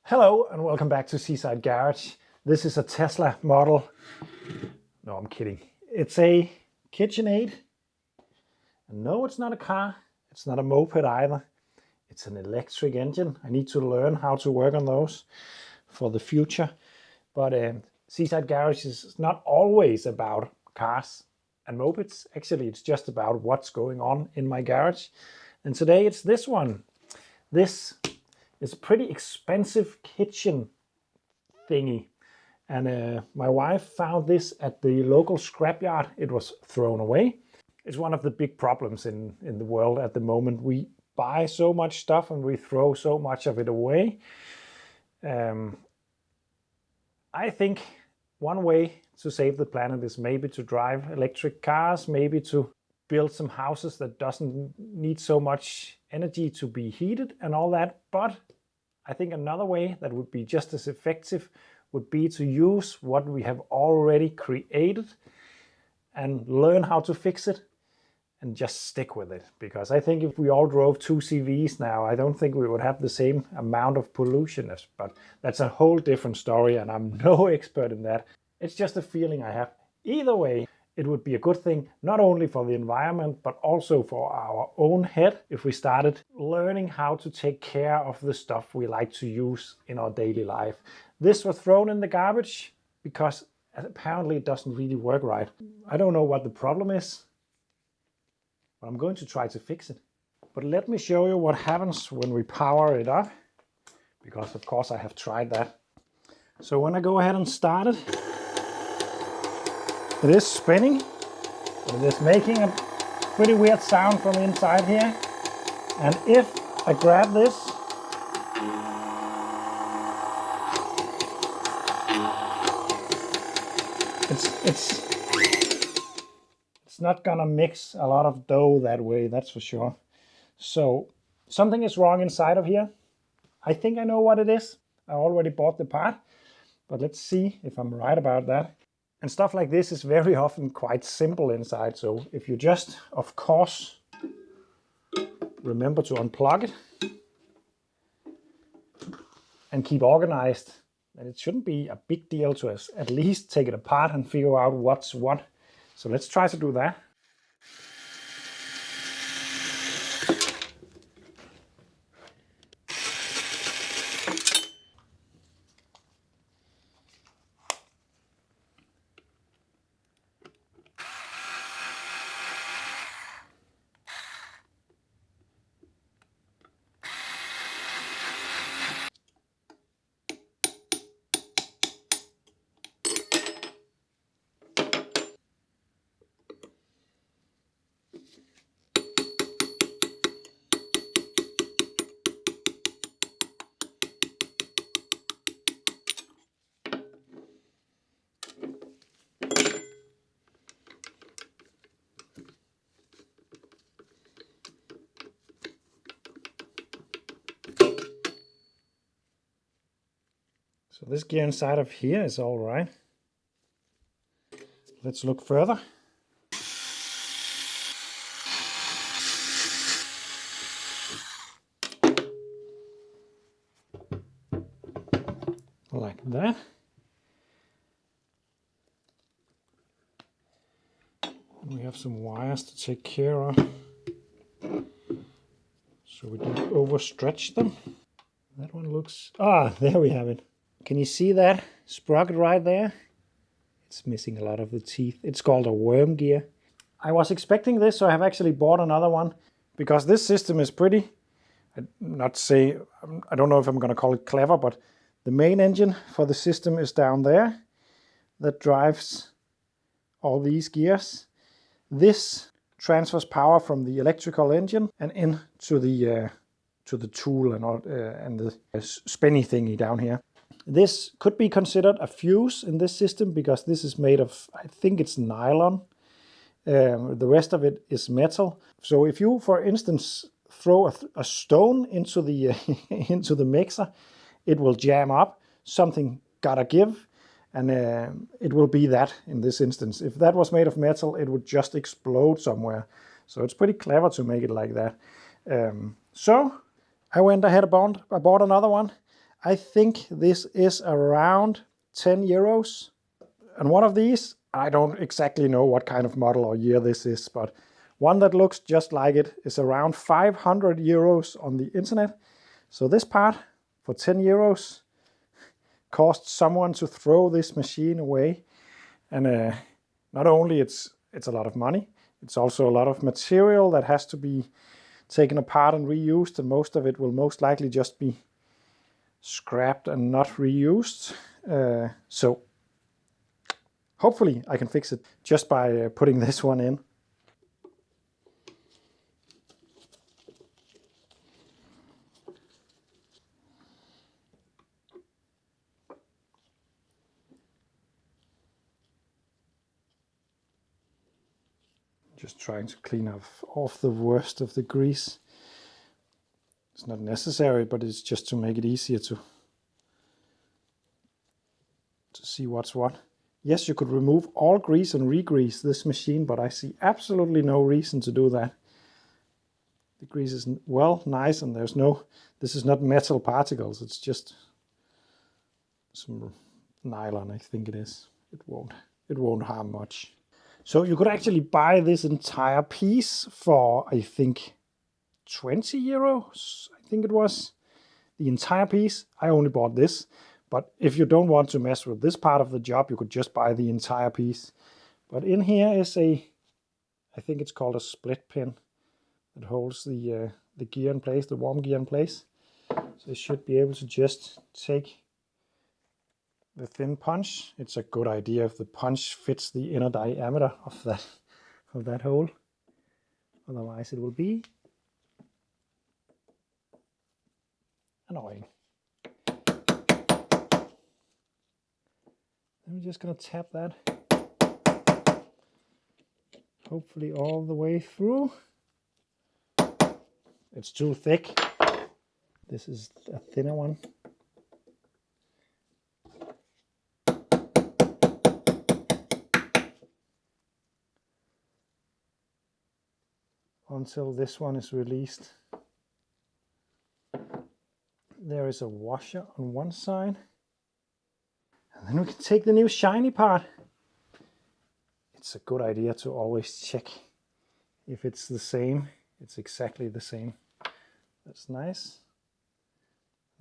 Hello and welcome back to Seaside Garage. This is a Tesla model. No, I'm kidding. It's a Kitchen Aid. And no, it's not a car. It's not a moped either. It's an electric engine. I need to learn how to work on those for the future. But Seaside Garage is not always about cars and mopeds. Actually, it's just about what's going on in my garage. And today it's this one. This is a pretty expensive kitchen thingy. And my wife found this at the local scrapyard. It was thrown away. It's one of the big problems in the world at the moment. We buy so much stuff and we throw so much of it away. I think one way to save the planet is maybe to drive electric cars, maybe to build some houses that doesn't need so much energy to be heated and all that. But I think another way that would be just as effective would be to use what we have already created and learn how to fix it and just stick with it. Because I think if we all drove 2 CVs now, I don't think we would have the same amount of pollution. But that's a whole different story and I'm no expert in that. It's just a feeling I have. Either way, it would be a good thing, not only for the environment, but also for our own head if we started learning how to take care of the stuff we like to use in our daily life. This was thrown in the garbage because apparently it doesn't really work right. I don't know what the problem is, but I'm going to try to fix it. But let me show you what happens when we power it up, because of course I have tried that. So when I go ahead and start it, it is spinning, but it is making a pretty weird sound from inside here. And if I grab this, it's not gonna mix a lot of dough that way, that's for sure. So something is wrong inside of here. I think I know what it is. I already bought the part, but let's see if I'm right about that. And stuff like this is very often quite simple inside. So if you just, of course, remember to unplug it and keep organized, then it shouldn't be a big deal to at least take it apart and figure out what's what. So let's try to do that. So this gear inside of here is all right. Let's look further. Like that. We have some wires to take care of, so we don't overstretch them. That one looks... there we have it. Can you see that sprocket right there? It's missing a lot of the teeth. It's called a worm gear. I was expecting this, so I have actually bought another one because this system is pretty, I don't know if I'm going to call it clever, but the main engine for the system is down there that drives all these gears. This transfers power from the electrical engine and into the tool and the spinny thingy down here. This could be considered a fuse in this system because this is made of, I think it's nylon. The rest of it is metal. So if you, for instance, throw a stone into the into the mixer, it will jam up. Something gotta give, and it will be that in this instance. If that was made of metal, it would just explode somewhere. So it's pretty clever to make it like that. So I went ahead and I bought another one. I think this is around 10 euros. And one of these, I don't exactly know what kind of model or year this is, but one that looks just like it is around 500 euros on the internet. So this part for 10 euros cost someone to throw this machine away. And not only it's a lot of money, it's also a lot of material that has to be taken apart and reused, and most of it will most likely just be scrapped and not reused. So hopefully I can fix it just by putting this one in. Just trying to clean off the worst of the grease. It's not necessary, but it's just to make it easier to see what's what. Yes, you could remove all grease and re-grease this machine, but I see absolutely no reason to do that. The grease is, well, nice, and this is not metal particles, it's just some nylon, I think it is. It won't harm much. So you could actually buy this entire piece for, I think, 20 euros, I think it was. The entire piece. I only bought this. But if you don't want to mess with this part of the job, you could just buy the entire piece. But in here is I think it's called a split pin that holds the gear in place, the warm gear in place. So you should be able to just take the thin punch. It's a good idea if the punch fits the inner diameter of that hole. Otherwise it will be annoying. I'm just going to tap that, hopefully all the way through. It's too thick. This is a thinner one. Until this one is released. There is a washer on one side. And then we can take the new shiny part. It's a good idea to always check if it's the same. It's exactly the same. That's nice.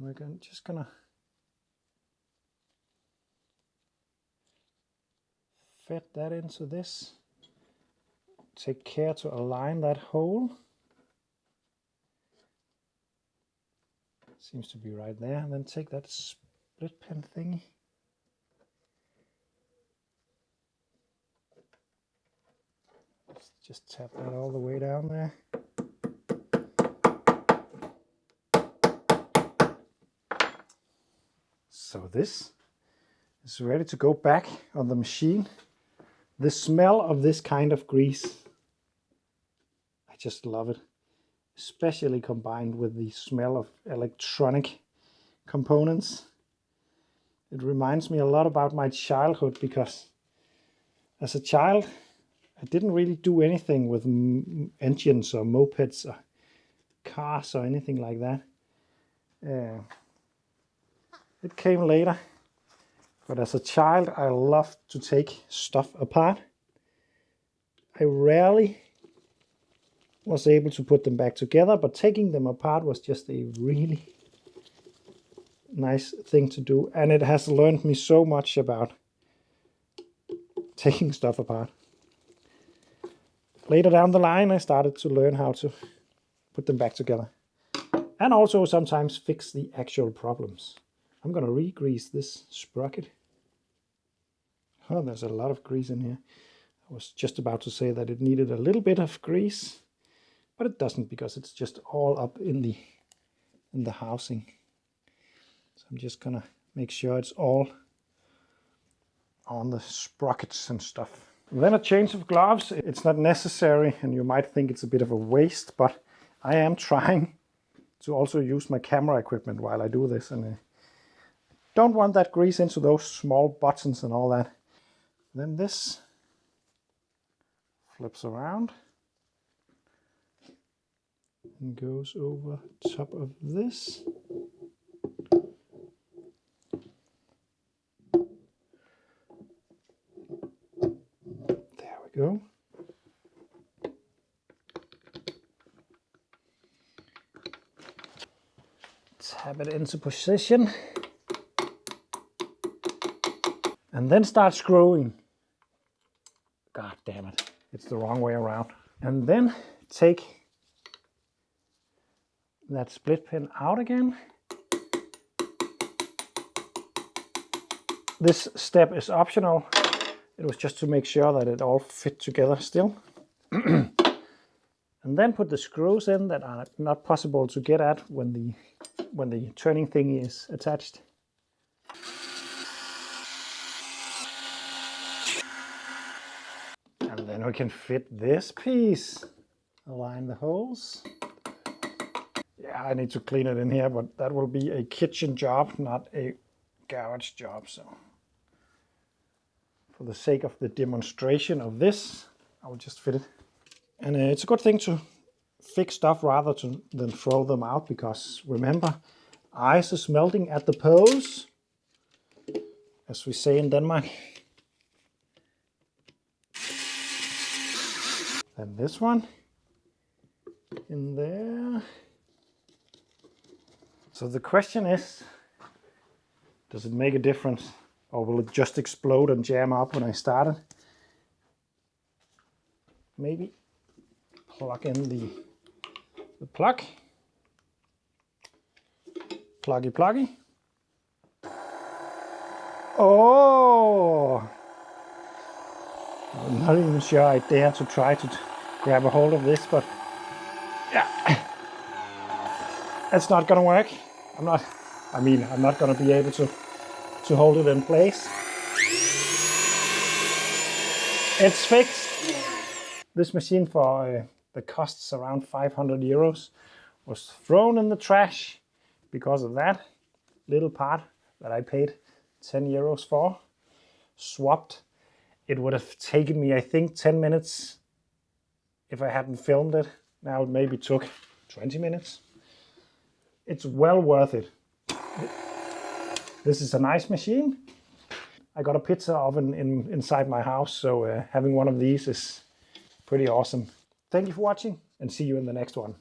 We're just gonna fit that into this. Take care to align that hole. Seems to be right there. And then take that split pin thingy. Let's just tap that all the way down there. So this is ready to go back on the machine. The smell of this kind of grease, I just love it. Especially combined with the smell of electronic components. It reminds me a lot about my childhood, because as a child I didn't really do anything with engines or mopeds or cars or anything like that. It came later, but as a child I loved to take stuff apart. I rarely was able to put them back together, but taking them apart was just a really nice thing to do, and it has learned me so much about taking stuff apart. Later down the line I started to learn how to put them back together, and also sometimes fix the actual problems. I'm going to re-grease this sprocket. Oh, there's a lot of grease in here. I was just about to say that it needed a little bit of grease, but it doesn't, because it's just all up in the housing. So I'm just gonna make sure it's all on the sprockets and stuff. And then a change of gloves. It's not necessary, and you might think it's a bit of a waste, but I am trying to also use my camera equipment while I do this, and don't want that grease into those small buttons and all that. Then this flips around and goes over top of this. go. Tap it into position. And then start screwing. God damn it, it's the wrong way around. And then take that split pin out again. This step is optional. It was just to make sure that it all fit together still. And then put the screws in that are not possible to get at when the turning thingy is attached. And then we can fit this piece. Align the holes. Yeah, I need to clean it in here, but that will be a kitchen job, not a garage job. So for the sake of the demonstration of this, I will just fit it. And it's a good thing to fix stuff rather than throw them out, because remember, ice is melting at the poles, as we say in Denmark. Then this one in there. So the question is, does it make a difference, or will it just explode and jam up when I start it? Maybe plug in the plug. Pluggy. Oh! I'm not even sure I dare to try to grab a hold of this, but yeah, that's not gonna work. I'm not gonna be able to hold it in place. It's fixed. This machine, for the costs around 500 euros, was thrown in the trash because of that little part that I paid 10 euros for. Swapped. It would have taken me, I think, 10 minutes if I hadn't filmed it. Now it maybe took 20 minutes. It's well worth it. This is a nice machine. I got a pizza oven inside my house, so having one of these is pretty awesome. Thank you for watching, and see you in the next one.